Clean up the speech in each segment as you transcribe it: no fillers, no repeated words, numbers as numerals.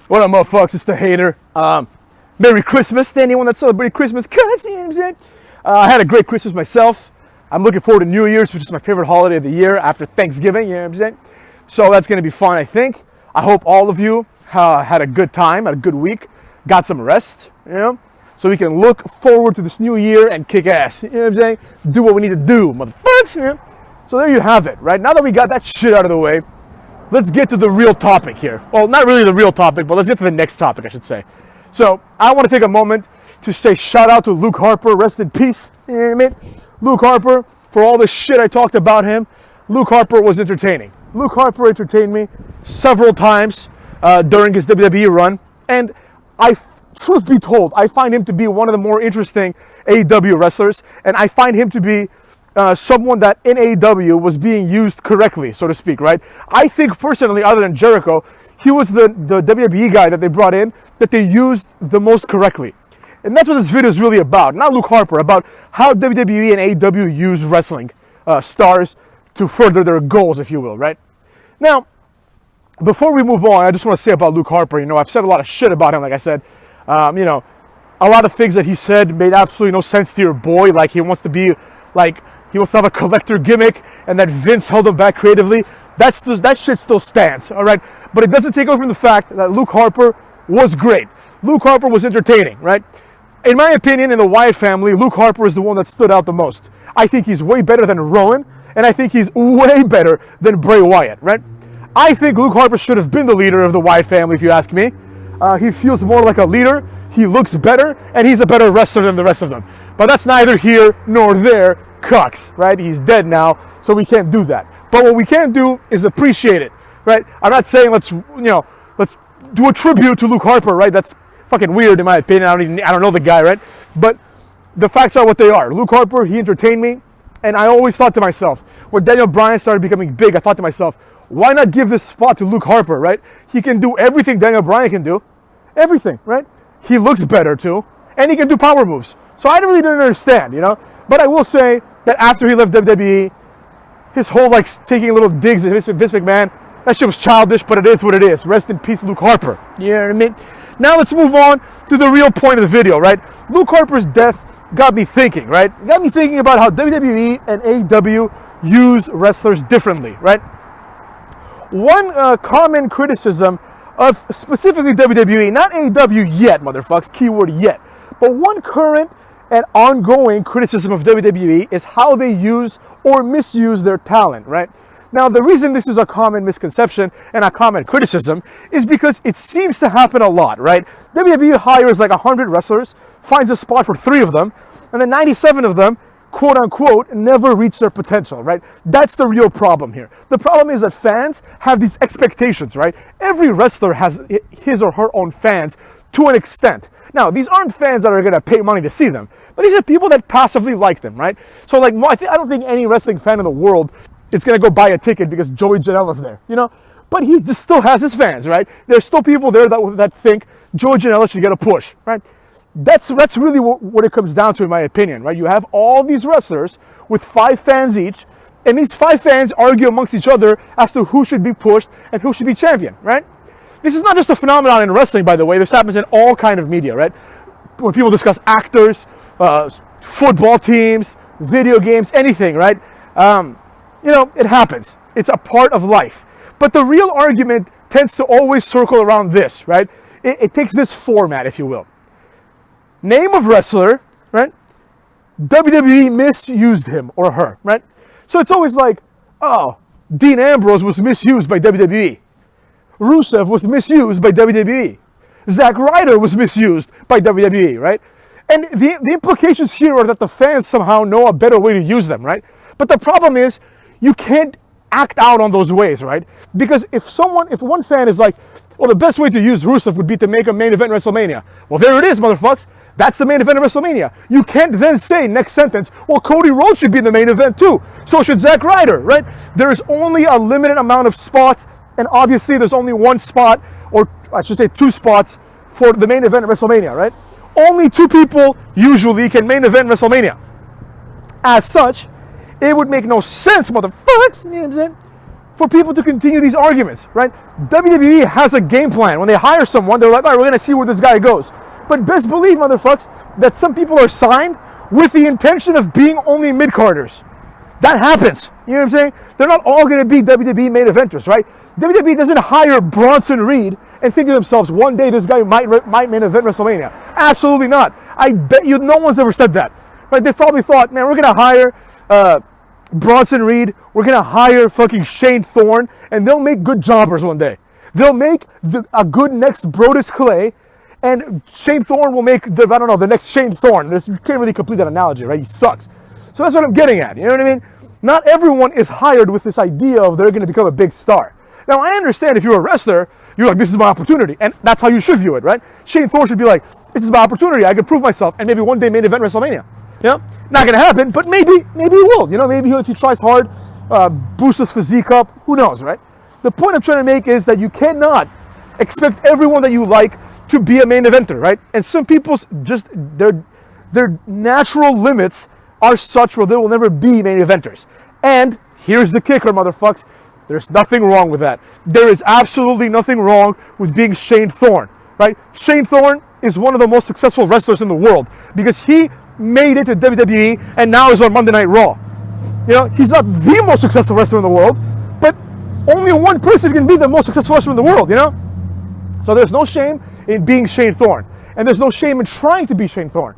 What up, motherfuckers? It's the hater. Merry Christmas to anyone that celebrated Christmas. You know what I'm saying? I had a great Christmas myself. I'm looking forward to New Year's, which is my favorite holiday of the year after Thanksgiving. You know what I'm saying? So that's going to be fun, I think. I hope all of you had a good time, had a good week, got some rest, you know, so we can look forward to this new year and kick ass. You know what I'm saying? Do what we need to do, motherfuckers. You know? So there you have it, right? Now that we got that shit out of the way, let's get to the real topic here. Well, not really the real topic, but let's get to the next topic, I should say. So I want to take a moment to say shout out to Luke Harper, rest in peace. You know what I mean? Luke Harper, for all the shit I talked about him, Luke Harper was entertaining. Luke Harper entertained me several times during his WWE run, and truth be told, I find him to be one of the more interesting AEW wrestlers, and I find him to be someone that in AEW was being used correctly, so to speak, right? I think personally, other than Jericho, he was the WWE guy that they brought in that they used the most correctly. And that's what this video is really about. Not Luke Harper, about how WWE and AEW use wrestling stars to further their goals, if you will, right? Now, before we move on, I just want to say about Luke Harper, you know, I've said a lot of shit about him, like I said. You know, a lot of things that he said made absolutely no sense to your boy, like he wants to be, like, he wants to have a collector gimmick, and that Vince held him back creatively. That shit still stands, all right? But it doesn't take away from the fact that Luke Harper was great. Luke Harper was entertaining, right? In my opinion, in the Wyatt family, Luke Harper is the one that stood out the most. I think he's way better than Rowan, and I think he's way better than Bray Wyatt, right? I think Luke Harper should have been the leader of the Wyatt family, if you ask me. He feels more like a leader, he looks better, and he's a better wrestler than the rest of them. But that's neither here nor there, cucks, right? He's dead now, so we can't do that. But what we can do is appreciate it, right? I'm not saying let's do a tribute to Luke Harper, right? That's fucking weird in my opinion. I don't know the guy, right? But the facts are what they are. Luke Harper, he entertained me, and I always thought to myself, when Daniel Bryan started becoming big, I thought to myself, why not give this spot to Luke Harper, right? He can do everything Daniel Bryan can do. Everything, right? He looks better too, and he can do power moves. So I really didn't understand, you know? But I will say that after he left WWE, his whole, like, taking little digs at Vince McMahon, that shit was childish, but it is what it is. Rest in peace, Luke Harper. You know what I mean? Now let's move on to the real point of the video, right? Luke Harper's death got me thinking, right? Got me thinking about how WWE and AEW use wrestlers differently, right? One common criticism of specifically WWE, not AEW yet, motherfuckers, keyword yet, but one current and ongoing criticism of WWE is how they use or misuse their talent, right? Now, the reason this is a common misconception and a common criticism is because it seems to happen a lot, right? WWE hires like 100 wrestlers, finds a spot for 3 of them, and then 97 of them, quote unquote, never reach their potential, right? That's the real problem here. The problem is that fans have these expectations, right? Every wrestler has his or her own fans to an extent. Now, these aren't fans that are going to pay money to see them, but these are people that passively like them, right? So, like, I don't think any wrestling fan in the world is going to go buy a ticket because Joey Janela's there, you know? But he still has his fans, right? There's still people there that think Joey Janela should get a push, right? That's really what it comes down to, in my opinion, right? You have all these wrestlers with 5 fans each, and these 5 fans argue amongst each other as to who should be pushed and who should be champion, right? This is not just a phenomenon in wrestling, by the way. This happens in all kind of media, right? When people discuss actors, football teams, video games, anything, right? You know, it happens. It's a part of life. But the real argument tends to always circle around this, right? It takes this format, if you will. Name of wrestler, right? WWE misused him or her, right? So it's always like, oh, Dean Ambrose was misused by WWE. Rusev was misused by WWE. Zack Ryder was misused by WWE, right? And the implications here are that the fans somehow know a better way to use them, right? But the problem is, you can't act out on those ways, right? Because if one fan is like, well, the best way to use Rusev would be to make a main event WrestleMania. Well, there it is, motherfuckers. That's the main event of WrestleMania. You can't then say, next sentence, well, Cody Rhodes should be in the main event too. So should Zack Ryder, right? There is only a limited amount of spots, and obviously there's only one spot, or I should say 2 spots, for the main event of WrestleMania, right? Only 2 people usually can main event As such, it would make no sense, motherfuckers, you know what I'm saying, for people to continue these arguments, right? WWE has a game plan. When they hire someone, they're like, all right, we're going to see where this guy goes. But best believe, motherfucks, that some people are signed with the intention of being only mid-carders. That happens. You know what I'm saying? They're not all going to be WWE main eventers, right? WWE doesn't hire Bronson Reed and think to themselves, one day this guy might main event WrestleMania. Absolutely not. I bet you no one's ever said that. Right? They probably thought, man, we're going to hire Bronson Reed, we're going to hire fucking Shane Thorne, and they'll make good jobbers one day. They'll make a good next Brodus Clay, and Shane Thorne will make the next Shane Thorne. You can't really complete that analogy, right? He sucks. So that's what I'm getting at, you know what I mean? Not everyone is hired with this idea of they're going to become a big star. Now, I understand if you're a wrestler, you're like, this is my opportunity, and that's how you should view it, right? Shane Thorne should be like, this is my opportunity, I can prove myself, and maybe one day main event WrestleMania. You know? Not going to happen, but maybe he will. You know, maybe if he tries hard, boost his physique up, who knows, right? The point I'm trying to make is that you cannot expect everyone that you like to be a main eventer, right? And some people's just, their natural limits are such where they will never be main eventers. And here's the kicker, motherfucks. There's nothing wrong with that. There is absolutely nothing wrong with being Shane Thorne, right? Shane Thorne is one of the most successful wrestlers in the world because he made it to WWE and now is on Monday Night Raw. You know, he's not the most successful wrestler in the world, but only one person can be the most successful wrestler in the world, you know? So there's no shame in being Shane Thorne. And there's no shame in trying to be Shane Thorne,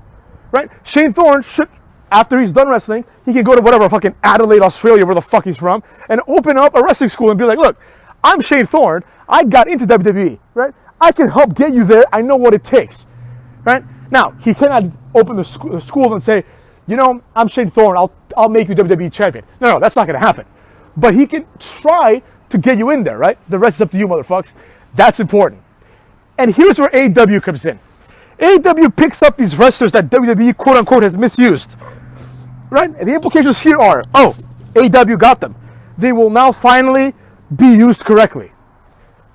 right? Shane Thorne should, after he's done wrestling, he can go to whatever, fucking Adelaide, Australia, where the fuck he's from, and open up a wrestling school and be like, look, I'm Shane Thorne, I got into WWE, right? I can help get you there, I know what it takes, right? Now, he cannot open the school and say, you know, I'm Shane Thorne, I'll make you WWE champion. No, that's not going to happen. But he can try to get you in there, right? The rest is up to you, motherfucks. That's important. And here's where AEW comes in. AEW picks up these wrestlers that WWE, quote-unquote, has misused, right? And the implications here are, oh, AEW got them. They will now finally be used correctly.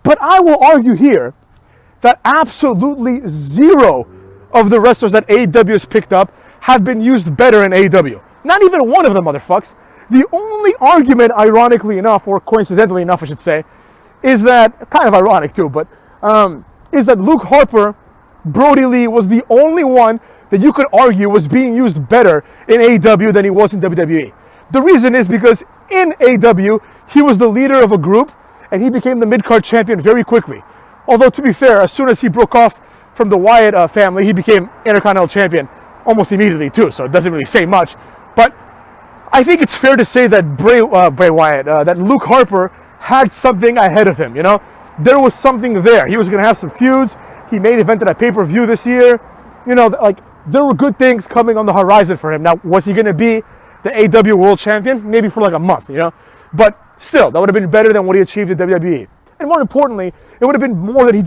But I will argue here that absolutely zero of the wrestlers that AEW has picked up have been used better in AEW. Not even one of them, motherfucks. The only argument, ironically enough, or coincidentally enough, I should say, is that, kind of ironic too, but is that Luke Harper, Brody Lee, was the only one that you could argue was being used better in AEW than he was in WWE. The reason is because in AEW, he was the leader of a group, and he became the mid-card champion very quickly. Although, to be fair, as soon as he broke off from the Wyatt family, he became Intercontinental Champion almost immediately too, so it doesn't really say much. But I think it's fair to say that Bray Wyatt, that Luke Harper had something ahead of him, you know? There was something there. He was going to have some feuds. He made evented at pay-per-view this year. You know, like, there were good things coming on the horizon for him. Now, was he going to be the AEW World Champion? Maybe for like a month, you know? But still, that would have been better than what he achieved at WWE. And more importantly, it would have been more than he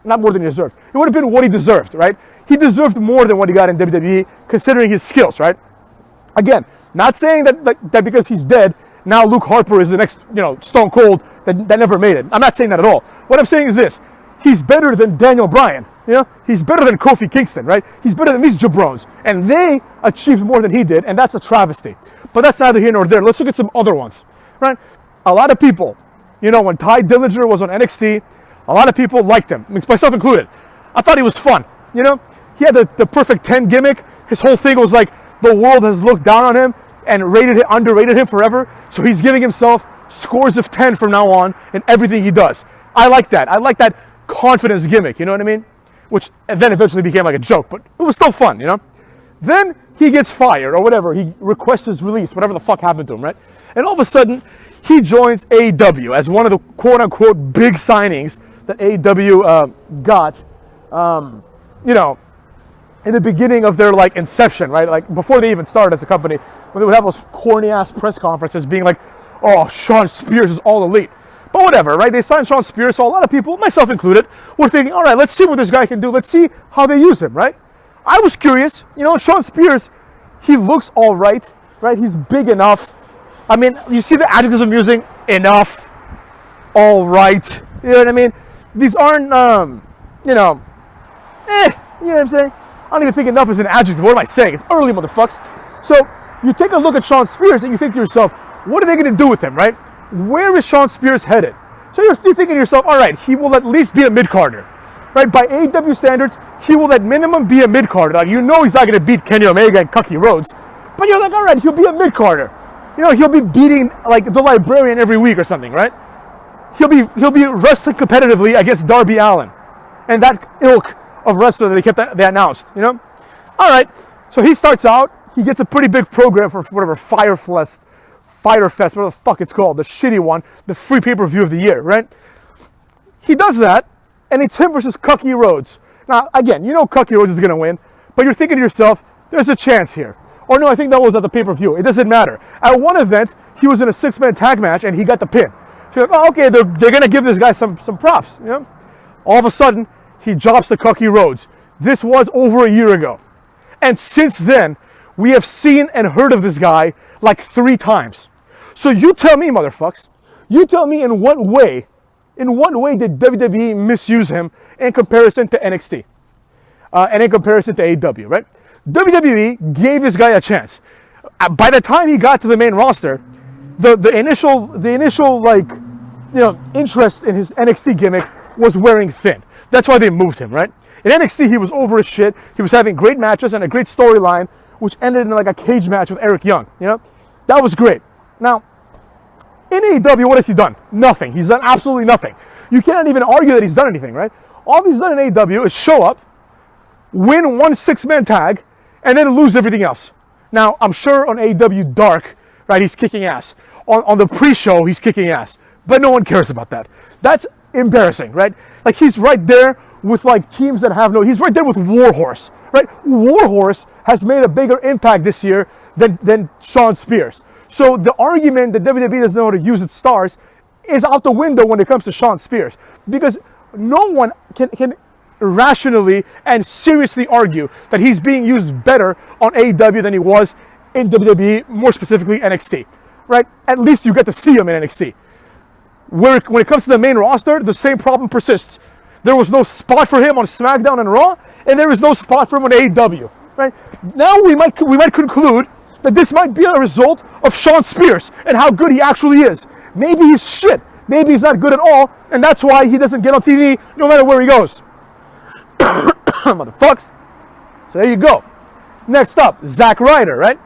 not more than he deserved. It would have been what he deserved, right? He deserved more than what he got in WWE, considering his skills, right? Again, not saying that because he's dead, now Luke Harper is the next, you know, Stone Cold that never made it. I'm not saying that at all. What I'm saying is this: he's better than Daniel Bryan. You know, he's better than Kofi Kingston, right? He's better than these jabrones, and they achieved more than he did, and that's a travesty. But that's neither here nor there. Let's look at some other ones, right? A lot of people, you know, when Ty Dillinger was on NXT, a lot of people liked him, myself included. I thought he was fun, you know? He had the perfect 10 gimmick. His whole thing was like, the world has looked down on him and underrated him forever, so he's giving himself scores of 10 from now on in everything he does. I like that. I like that confidence gimmick, you know what I mean? Which then eventually became like a joke, but it was still fun, you know? Then he gets fired or whatever. He requests his release, whatever the fuck happened to him, right? And all of a sudden, he joins AEW as one of the quote-unquote big signings that AEW got, you know, in the beginning of their, like, inception, right? Like, before they even started as a company, when they would have those corny-ass press conferences being like, oh, Sean Spears is all elite. But whatever, right? They signed Sean Spears, so a lot of people, myself included, were thinking, all right, let's see what this guy can do. Let's see how they use him, right? I was curious. You know, Sean Spears, he looks all right? He's big enough. I mean, you see the adjectives I'm using? Enough. All right. You know what I mean? These aren't, you know what I'm saying? I don't even think enough is an adjective. What am I saying? It's early, motherfucks. So you take a look at Sean Spears and you think to yourself, what are they going to do with him, right? where is Shawn Spears headed? So you're thinking to yourself, all right, he will at least be a mid-carder. Right? By AEW standards, he will at minimum be a mid-carder. Like, you know he's not going to beat Kenny Omega and Cody Rhodes. But you're like, all right, he'll be a mid-carder. You know, he'll be beating, like, the Librarian every week or something, right? He'll be wrestling competitively against Darby Allin. And that ilk of wrestler that they announced, you know? All right, so he starts out. He gets a pretty big program for whatever Fighter Fest, whatever the fuck it's called, the shitty one, the free pay-per-view of the year, right? He does that, and it's him versus Cody Rhodes. Now, again, you know Cody Rhodes is going to win, but you're thinking to yourself, there's a chance here. Or no, I think that was at the pay-per-view. It doesn't matter. At one event, he was in a 6-man tag match, and he got the pin. So you're like, oh, okay, they're going to give this guy some props. You know? All of a sudden, he drops to Cody Rhodes. This was over a year ago. And since then, we have seen and heard of this guy like 3 times. So you tell me, motherfucks, you tell me in what way did WWE misuse him in comparison to NXT? And in comparison to AEW, right? WWE gave this guy a chance. By the time he got to the main roster, the initial like, you know, interest in his NXT gimmick was wearing thin. That's why they moved him, right? In NXT, he was over his shit. He was having great matches and a great storyline, which ended in like a cage match with Eric Young. You know, that was great. Now, in AEW, what has he done? Nothing. He's done absolutely nothing. You cannot even argue that he's done anything, right? All he's done in AEW is show up, win 1 6-man tag, and then lose everything else. Now, I'm sure on AEW Dark, right, he's kicking ass. On the pre-show, he's kicking ass. But no one cares about that. That's embarrassing, right? Like, he's right there with, like, teams that have no... He's right there with Warhorse, right? Warhorse has made a bigger impact this year than Shawn Spears. So the argument that WWE doesn't know how to use its stars is out the window when it comes to Shawn Spears. Because no one can rationally and seriously argue that he's being used better on AEW than he was in WWE, more specifically NXT, right? At least you get to see him in NXT. When it comes to the main roster, the same problem persists. There was no spot for him on SmackDown and Raw, and there is no spot for him on AEW, right? Now we might conclude that this might be a result of Shawn Spears and how good he actually is. Maybe he's shit. Maybe he's not good at all, and that's why he doesn't get on TV no matter where he goes. Motherfucks. So there you go. Next up, Zack Ryder, right?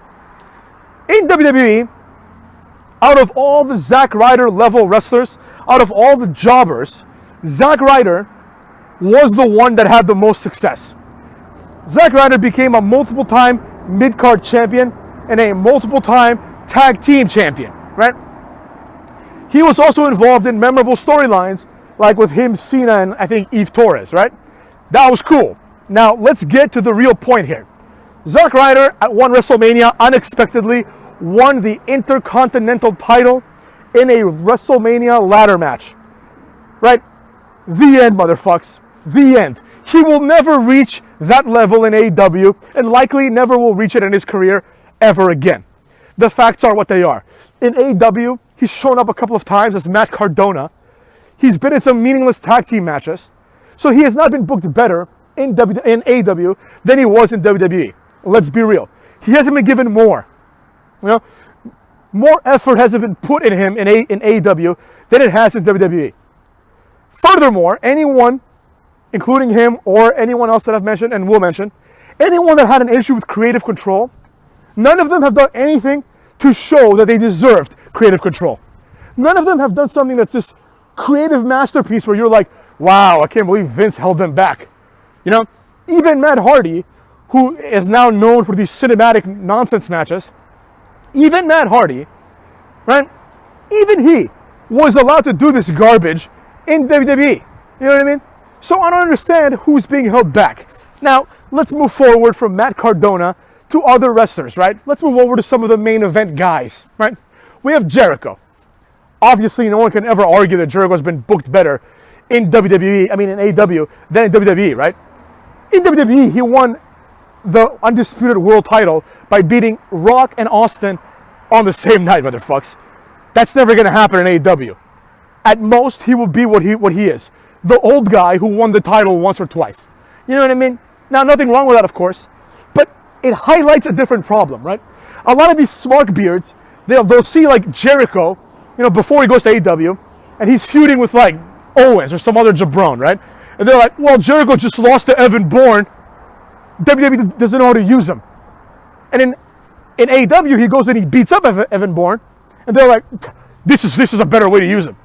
In WWE, out of all the Zack Ryder level wrestlers, out of all the jobbers, Zack Ryder was the one that had the most success. Zack Ryder became a multiple-time mid-card champion and a multiple-time tag team champion, right? He was also involved in memorable storylines, like with him, Cena, and I think Eve Torres, right? That was cool. Now, let's get to the real point here. Zack Ryder, at one WrestleMania, unexpectedly won the Intercontinental title in a WrestleMania ladder match. Right? The end, motherfucks. The end. He will never reach that level in AEW, and likely never will reach it in his career ever again. The facts are what they are. In AEW, he's shown up a couple of times as Matt Cardona. He's been in some meaningless tag team matches. So he has not been booked better in AEW than he was in WWE. Let's be real. He hasn't been given more. You know, more effort hasn't been put in him in AEW than it has in WWE. Furthermore, anyone, including him or anyone else that I've mentioned and will mention, anyone that had an issue with creative control, none of them have done anything to show that they deserved creative control. None of them have done something that's this creative masterpiece where you're like, wow, I can't believe Vince held them back. You know, even Matt Hardy, who is now known for these cinematic nonsense matches, even Matt Hardy, right? Even he was allowed to do this garbage in WWE. You know what I mean? So I don't understand who's being held back. Now, let's move forward from Matt Cardona to other wrestlers, right? Let's move over to some of the main event guys, right? We have Jericho. Obviously, no one can ever argue that Jericho's been booked better in WWE, in AEW, than in WWE, right? In WWE, he won the undisputed world title by beating Rock and Austin on the same night, motherfucks. That's never going to happen in AEW. At most, he will be what he is. The old guy who won the title once or twice. You know what I mean? Now, nothing wrong with that, of course. But it highlights a different problem, right? A lot of these smart beards, they'll see like Jericho before he goes to AEW, and he's feuding with like Owens or some other jabron, right? And they're like, well, Jericho just lost to Evan Bourne. WWE doesn't know how to use him. And in AEW, he goes and he beats up Evan Bourne, and they're like, this is a better way to use him.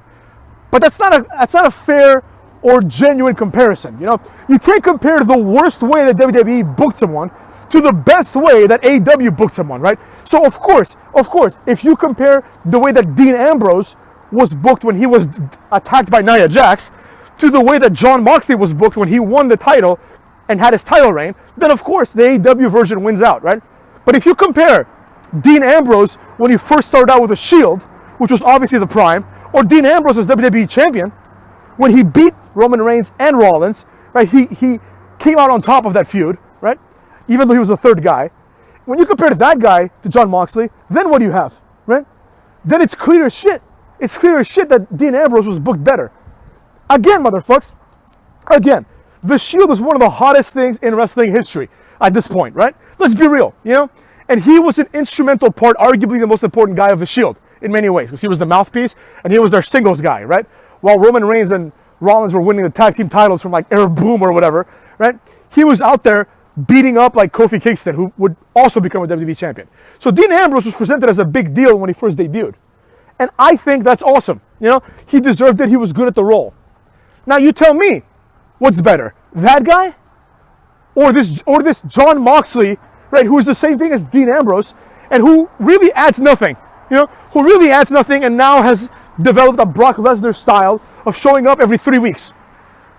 But that's not a fair or genuine comparison. You can't compare the worst way that WWE booked someone to the best way that AEW booked someone, right? So of course, if you compare the way that Dean Ambrose was booked when he was attacked by Nia Jax to the way that Jon Moxley was booked when he won the title and had his title reign, then of course the AEW version wins out, right? But if you compare Dean Ambrose when he first started out with a Shield, which was obviously the prime, or Dean Ambrose as WWE champion, when he beat Roman Reigns and Rollins, right? He came out on top of that feud, right? Even though he was the third guy. When you compare that guy to Jon Moxley, then what do you have, right? Then it's clear as shit. It's clear as shit that Dean Ambrose was booked better. Again, motherfuckers. Again, the Shield is one of the hottest things in wrestling history at this point, right? Let's be real, And he was an instrumental part, arguably the most important guy of the Shield in many ways, because he was the mouthpiece and he was their singles guy, right? While Roman Reigns and Rollins were winning the tag team titles from like Arab Boom or whatever, right? He was out there beating up like Kofi Kingston, who would also become a WWE champion. So Dean Ambrose was presented as a big deal when he first debuted. And I think that's awesome. He deserved it. He was good at the role. Now you tell me, what's better, that guy or this Jon Moxley, right, who is the same thing as Dean Ambrose and who really adds nothing, who really adds nothing and now has developed a Brock Lesnar style of showing up every 3 weeks.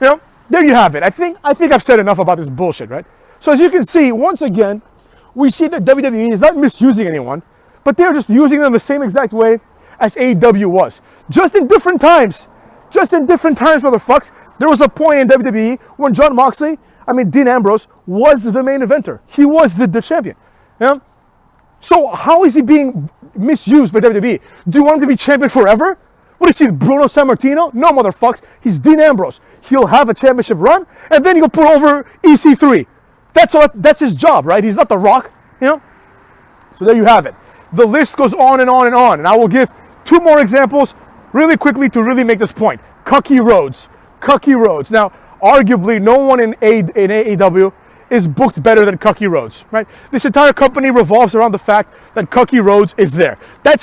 There you have it. I think I've said enough about this bullshit, right? So as you can see, once again, we see that WWE is not misusing anyone, but they're just using them the same exact way as AEW was. Just in different times, motherfucks. There was a point in WWE when Dean Ambrose was the main eventer. He was the champion. So how is he being misused by WWE? Do you want him to be champion forever? What is he, Bruno Sammartino? No, motherfuckers. He's Dean Ambrose. He'll have a championship run, and then he'll put over EC3. That's his job, right? He's not The Rock, So there you have it. The list goes on and on and on, and I will give 2 more examples really quickly to really make this point. Cody Rhodes. Now, arguably, no one in AEW is booked better than Cody Rhodes, right? This entire company revolves around the fact that Cody Rhodes is there.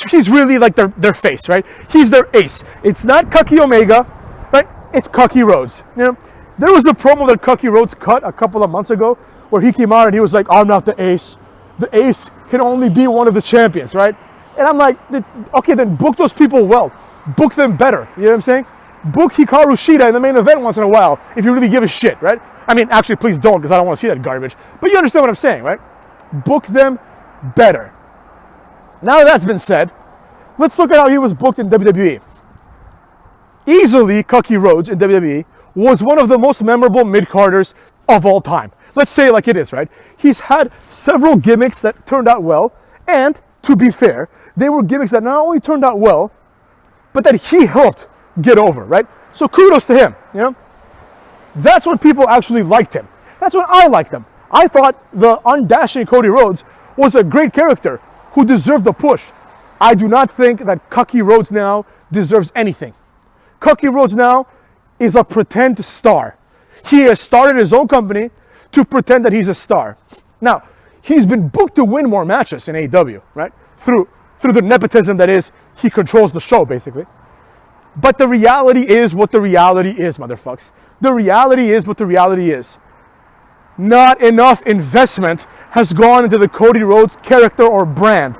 He's really like their face, right? He's their ace. It's not Cody Omega, right? It's Cody Rhodes. There was a promo that Cody Rhodes cut a couple of months ago where he came out and he was like, I'm not the ace. The ace can only be one of the champions, right? And I'm like, okay, then book those people well. Book them better. You know what I'm saying? Book Hikaru Shida in the main event once in a while if you really give a shit, right? I mean, actually, please don't, because I don't want to see that garbage. But you understand what I'm saying, right? Book them better. Now that that's been said, let's look at how he was booked in WWE. Easily, Cody Rhodes in WWE was one of the most memorable mid-carders of all time. Let's say it like it is, right? He's had several gimmicks that turned out well, and to be fair, they were gimmicks that not only turned out well, but that he helped get over, right? So kudos to him, That's when people actually liked him. That's when I liked him. I thought the undashing Cody Rhodes was a great character who deserved a push. I do not think that Cody Rhodes now deserves anything. Cody Rhodes now is a pretend star. He has started his own company to pretend that he's a star. Now, he's been booked to win more matches in AEW, right? Through the nepotism that is, he controls the show, basically. But the reality is what the reality is, motherfucks. The reality is what the reality is. Not enough investment has gone into the Cody Rhodes character or brand,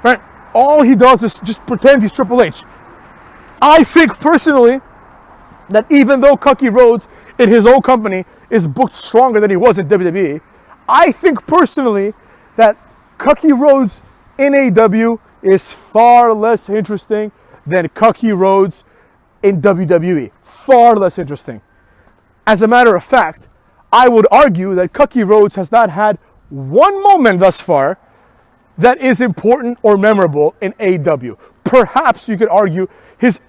right? All he does is just pretend he's Triple H. I think personally that even though Cody Rhodes in his own company is booked stronger than he was in WWE, I think personally that Cody Rhodes in AEW is far less interesting than Cody Rhodes in WWE. Far less interesting. As a matter of fact, I would argue that Cody Rhodes has not had one moment thus far that is important or memorable in AEW. Perhaps you could argue his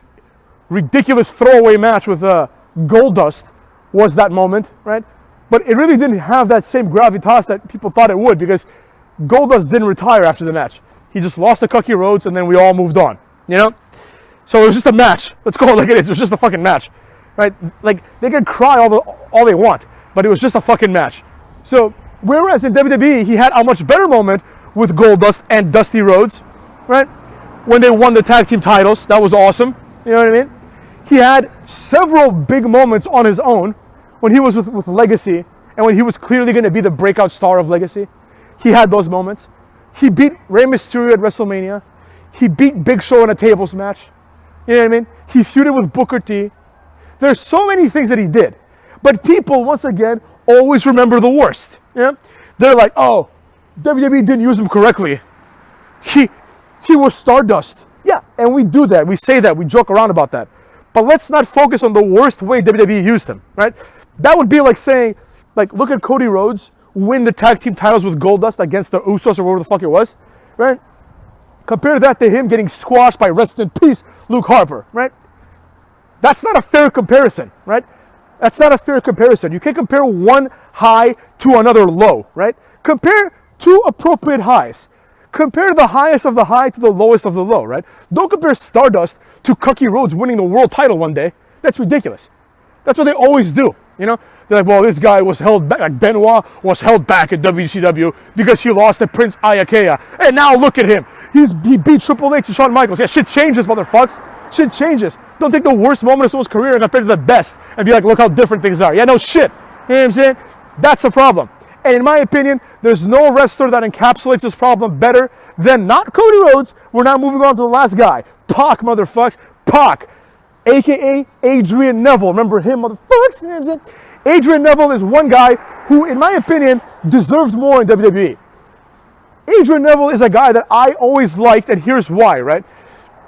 ridiculous throwaway match with Goldust was that moment, right? But it really didn't have that same gravitas that people thought it would, because Goldust didn't retire after the match. He just lost to Cody Rhodes and then we all moved on, So it was just a match. Let's call it like it is. It was just a fucking match, right? Like, they can cry all they want, but it was just a fucking match. So whereas in WWE, he had a much better moment with Goldust and Dusty Rhodes, right? When they won the tag team titles, that was awesome. You know what I mean? He had several big moments on his own when he was with Legacy and when he was clearly going to be the breakout star of Legacy. He had those moments. He beat Rey Mysterio at WrestleMania. He beat Big Show in a tables match. You know what I mean? He feuded with Booker T. There's so many things that he did. But people, once again, always remember the worst. Yeah? They're like, oh, WWE didn't use him correctly. He was Stardust. Yeah, and we do that. We say that. We joke around about that. But let's not focus on the worst way WWE used him, right? That would be like saying, like, look at Cody Rhodes win the tag team titles with Goldust against the Usos or whatever the fuck it was, right? Compare that to him getting squashed by, rest in peace, Luke Harper, right? That's not a fair comparison, right? That's not a fair comparison. You can't compare one high to another low, right? Compare two appropriate highs. Compare the highest of the high to the lowest of the low, right? Don't compare Stardust to Cody Rhodes winning the world title one day. That's ridiculous. That's what they always do, you know? They're like, well, this guy was held back, like Benoit was held back at WCW because he lost to Prince Iaukea. And now look at him. He beat Triple H and Shawn Michaels. Yeah, shit changes, motherfuckers. Shit changes. Don't take the worst moment of someone's career and compare it to the best and be like, look how different things are. Yeah, no shit. You know what I'm saying? That's the problem. And in my opinion, there's no wrestler that encapsulates this problem better than not Cody Rhodes. We're now moving on to the last guy. Pac, motherfuckers. Pac, a.k.a. Adrian Neville. Remember him, motherfuckers? You know what I'm saying? Adrian Neville is one guy who, in my opinion, deserved more in WWE. Adrian Neville is a guy that I always liked, and here's why, right?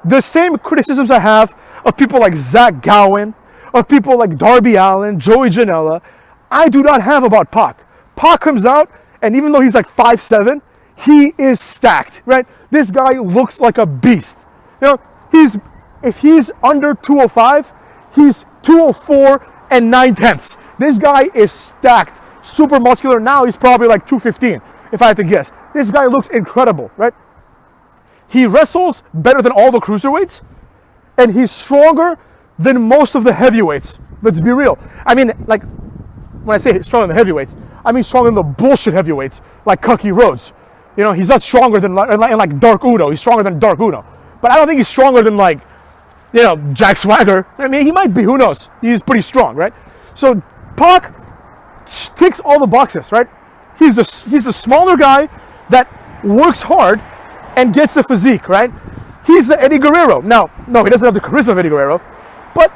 The same criticisms I have of people like Zach Gowen, of people like Darby Allin, Joey Janela, I do not have about Pac. Pac comes out, and even though he's like 5'7", he is stacked, right? This guy looks like a beast. You know, if he's under 205, he's 204 and 9/10. This guy is stacked, super muscular. Now he's probably like 215, if I had to guess. This guy looks incredible, right? He wrestles better than all the cruiserweights, and he's stronger than most of the heavyweights. Let's be real. I mean, like, when I say stronger than the heavyweights, I mean stronger than the bullshit heavyweights, like Cody Rhodes. You know, he's not stronger than like Dark Uno. He's stronger than Dark Uno. But I don't think he's stronger than, like, you know, Jack Swagger. I mean, he might be. Who knows? He's pretty strong, right? So Pac ticks all the boxes, right? He's the smaller guy that works hard and gets the physique, right? He's the Eddie Guerrero. Now, no, he doesn't have the charisma of Eddie Guerrero, but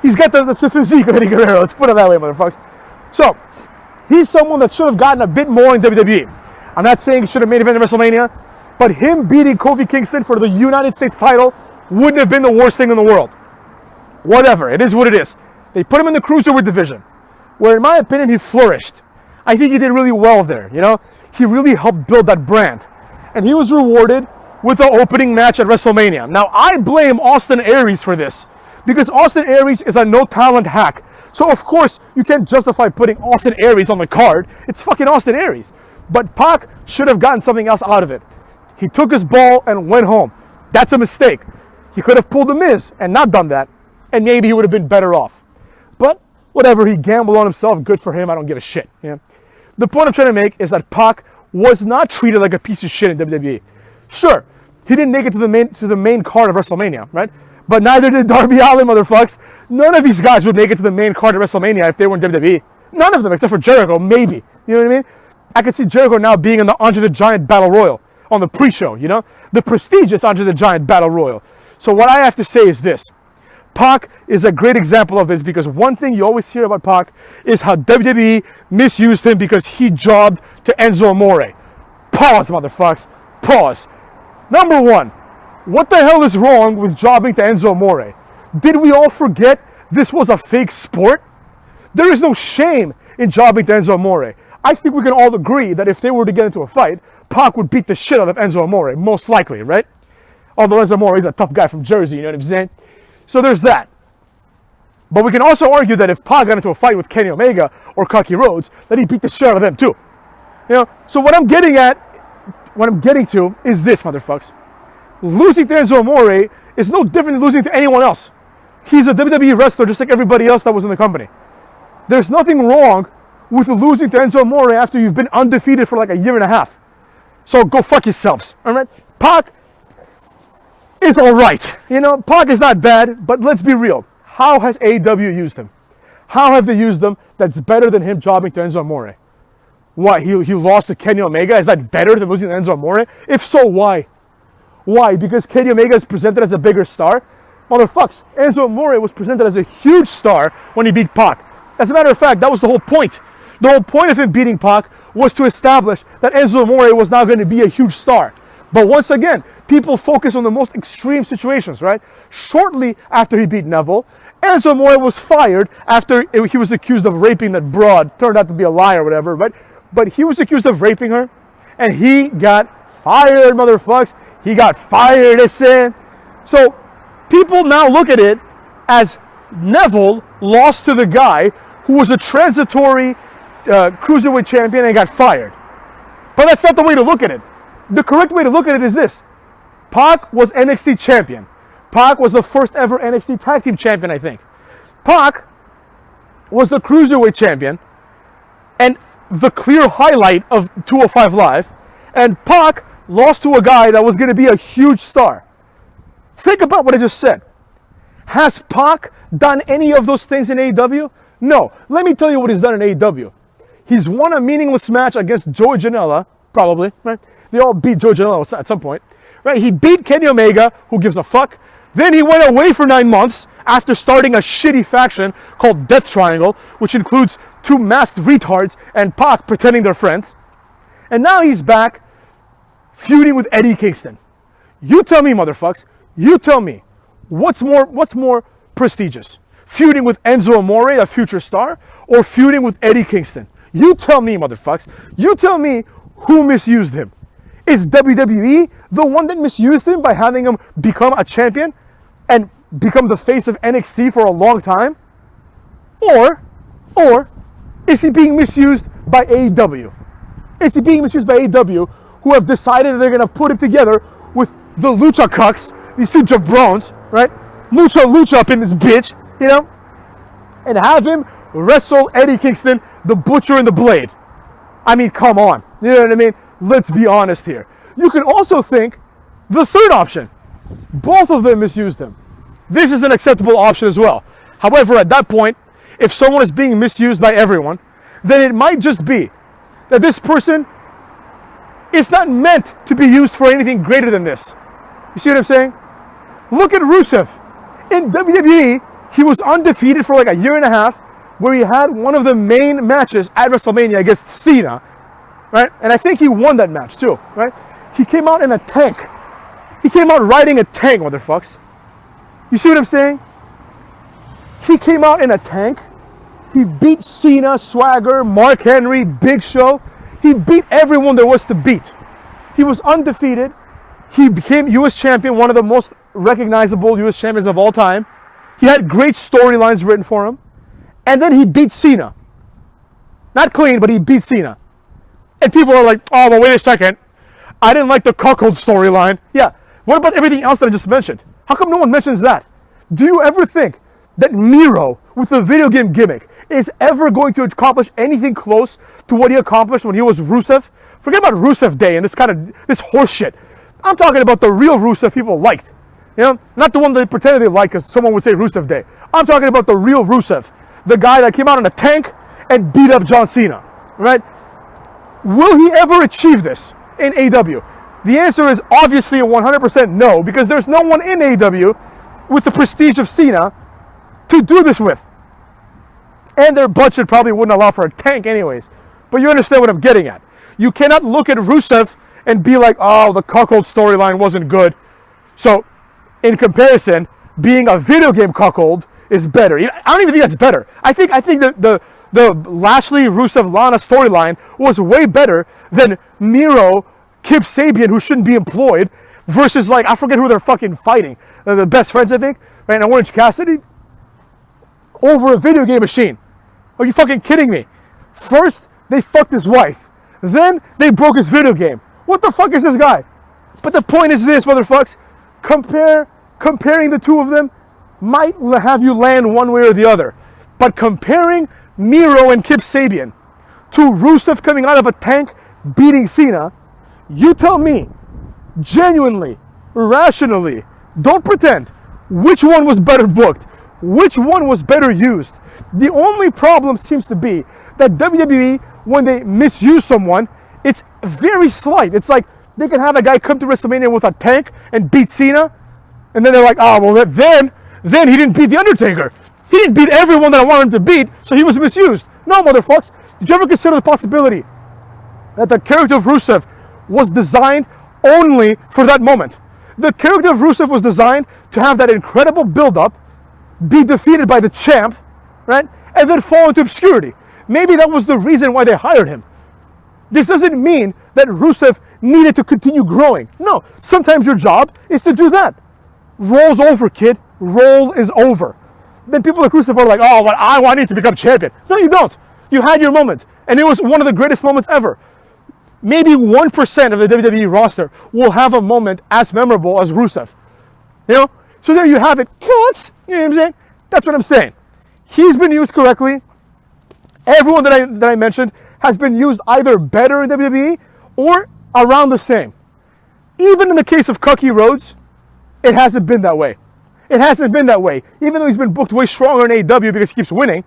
he's got the physique of Eddie Guerrero. Let's put it that way, motherfuckers. So he's someone that should have gotten a bit more in WWE. I'm not saying he should have made event in WrestleMania, but him beating Kofi Kingston for the United States title wouldn't have been the worst thing in the world. Whatever, it is what it is. They put him in the cruiserweight division, where in my opinion he flourished. I think he did really well there, you know? He really helped build that brand. And he was rewarded with the opening match at WrestleMania. Now, I blame Austin Aries for this, because Austin Aries is a no-talent hack. So, of course, you can't justify putting Austin Aries on the card. It's fucking Austin Aries. But Pac should have gotten something else out of it. He took his ball and went home. That's a mistake. He could have pulled the Miz and not done that, and maybe he would have been better off. But whatever, he gambled on himself. Good for him. I don't give a shit. You know? The point I'm trying to make is that Pac was not treated like a piece of shit in WWE. Sure, he didn't make it to the main card of WrestleMania, right? But neither did Darby Allin, motherfuckers. None of these guys would make it to the main card of WrestleMania if they were in WWE. None of them, except for Jericho, maybe. You know what I mean? I could see Jericho now being in the Andre the Giant Battle Royal on the pre-show, you know? The prestigious Andre the Giant Battle Royal. So what I have to say is this. Pac is a great example of this, because one thing you always hear about Pac is how WWE misused him because he jobbed to Enzo Amore. Pause, motherfuckers. Pause. Number one, what the hell is wrong with jobbing to Enzo Amore? Did we all forget this was a fake sport? There is no shame in jobbing to Enzo Amore. I think we can all agree that if they were to get into a fight, Pac would beat the shit out of Enzo Amore, most likely, right? Although Enzo Amore is a tough guy from Jersey, you know what I'm saying? So there's that. But we can also argue that if Pac got into a fight with Kenny Omega or Cody Rhodes, that he beat the shit out of them too. You know, so what I'm getting to is this, motherfuckers. Losing to Enzo Amore is no different than losing to anyone else. He's a WWE wrestler just like everybody else that was in the company. There's nothing wrong with losing to Enzo Amore after you've been undefeated for like a year and a half. So go fuck yourselves, all right? Pac is all right. You know, Pac is not bad, but let's be real. How has AEW used him? How have they used him that's better than him jobbing to Enzo Amore? What, he lost to Kenny Omega? Is that better than losing to Enzo Amore? If so, why? Why? Because Kenny Omega is presented as a bigger star? Motherfucks, Enzo Amore was presented as a huge star when he beat Pac. As a matter of fact, that was the whole point. The whole point of him beating Pac was to establish that Enzo Amore was now going to be a huge star. But once again, people focus on the most extreme situations, right? Shortly after he beat Neville, Enzo Amore was fired after he was accused of raping that broad. Turned out to be a lie or whatever, right? But he was accused of raping her, and he got fired, motherfucks. He got fired, I said. So people now look at it as Neville lost to the guy who was a transitory cruiserweight champion and got fired. But that's not the way to look at it. The correct way to look at it is this. Pac was NXT champion. Pac was the first ever NXT tag team champion, I think. Pac was the cruiserweight champion and the clear highlight of 205 Live. And Pac lost to a guy that was going to be a huge star. Think about what I just said. Has Pac done any of those things in AEW? No. Let me tell you what he's done in AEW. He's won a meaningless match against Joey Janela, probably, right? They all beat Joey Janela at some point, right? He beat Kenny Omega, who gives a fuck. Then he went away for 9 months after starting a shitty faction called Death Triangle, which includes 2 masked retards and Pac pretending they're friends. And now he's back feuding with Eddie Kingston. You tell me, motherfucks. You tell me. What's more prestigious? Feuding with Enzo Amore, a future star, or feuding with Eddie Kingston? You tell me, motherfucks. You tell me who misused him. Is WWE the one that misused him by having him become a champion and become the face of NXT for a long time? Or is he being misused by AEW? Is he being misused by AEW, who have decided that they're going to put him together with the Lucha Cucks, these 2 jabrones, right? Lucha up in this bitch, you know? And have him wrestle Eddie Kingston, the Butcher and the Blade. I mean, come on. You know what I mean? Let's be honest here. You can also think the third option. Both of them misused him. This is an acceptable option as well. However, at that point, if someone is being misused by everyone, then it might just be that this person is not meant to be used for anything greater than this. You see what I'm saying? Look at Rusev. In WWE, he was undefeated for like a year and a half, where he had one of the main matches at WrestleMania against Cena, right? And I think he won that match too, right? He came out in a tank. He came out riding a tank, motherfucks. You see what I'm saying? He came out in a tank. He beat Cena, Swagger, Mark Henry, Big Show. He beat everyone there was to beat. He was undefeated. He became U.S. champion, one of the most recognizable U.S. champions of all time. He had great storylines written for him. And then he beat Cena. Not clean, but he beat Cena. And people are like, oh, well, wait a second. I didn't like the cuckold storyline. Yeah. What about everything else that I just mentioned? How come no one mentions that? Do you ever think that Miro, with the video game gimmick, is ever going to accomplish anything close to what he accomplished when he was Rusev? Forget about Rusev Day and this horse shit. I'm talking about the real Rusev people liked. You know, not the one they pretended they liked because someone would say Rusev Day. I'm talking about the real Rusev. The guy that came out in a tank and beat up John Cena, right? Will he ever achieve this in AEW? The answer is obviously a 100% no, because there's no one in AEW with the prestige of Cena to do this with. And their budget probably wouldn't allow for a tank anyways. But you understand what I'm getting at. You cannot look at Rusev and be like, oh, the cuckold storyline wasn't good. So, in comparison, being a video game cuckold is better. I don't even think that's better. I think the Lashley Rusev Lana storyline was way better than Miro Kip Sabian, who shouldn't be employed, versus like I forget who they're fucking fighting. They're the best friends, I think, right? And Orange Cassidy over a video game machine. Are you fucking kidding me? First they fucked his wife, then they broke his video game. What the fuck is this guy? But the point is this, motherfucks. Compare comparing the two of them might have you land one way or the other. But comparing Miro and Kip Sabian to Rusev coming out of a tank beating Cena, you tell me, genuinely, rationally, don't pretend, which one was better booked, which one was better used. The only problem seems to be that WWE, when they misuse someone, it's very slight. It's like they can have a guy come to WrestleMania with a tank and beat Cena, and then they're like, oh, well, then he didn't beat The Undertaker. He didn't beat everyone that I wanted him to beat, so he was misused. No, motherfuckers. Did you ever consider the possibility that the character of Rusev was designed only for that moment? The character of Rusev was designed to have that incredible build-up, be defeated by the champ, right, and then fall into obscurity. Maybe that was the reason why they hired him. This doesn't mean that Rusev needed to continue growing. No, sometimes your job is to do that. Roll's over, kid. Roll is over. Then people like Rusev are like, oh, well, I need to become champion. No, you don't. You had your moment, and it was one of the greatest moments ever. Maybe 1% of the WWE roster will have a moment as memorable as Rusev. You know? So there you have it. Cut! You know what I'm saying? That's what I'm saying. He's been used correctly. Everyone that I mentioned has been used either better in WWE or around the same. Even in the case of Cody Rhodes, it hasn't been that way. It hasn't been that way. Even though he's been booked way stronger in AEW because he keeps winning,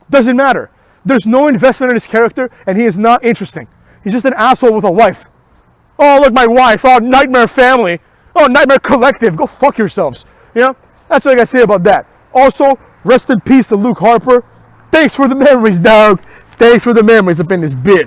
doesn't matter. There's no investment in his character, and he is not interesting. He's just an asshole with a wife. Oh, look, my wife. Oh, Nightmare Family. Oh, Nightmare Collective. Go fuck yourselves. You know? That's what I gotta say about that. Also, rest in peace to Luke Harper. Thanks for the memories, dog. Thanks for the memories up in this bitch.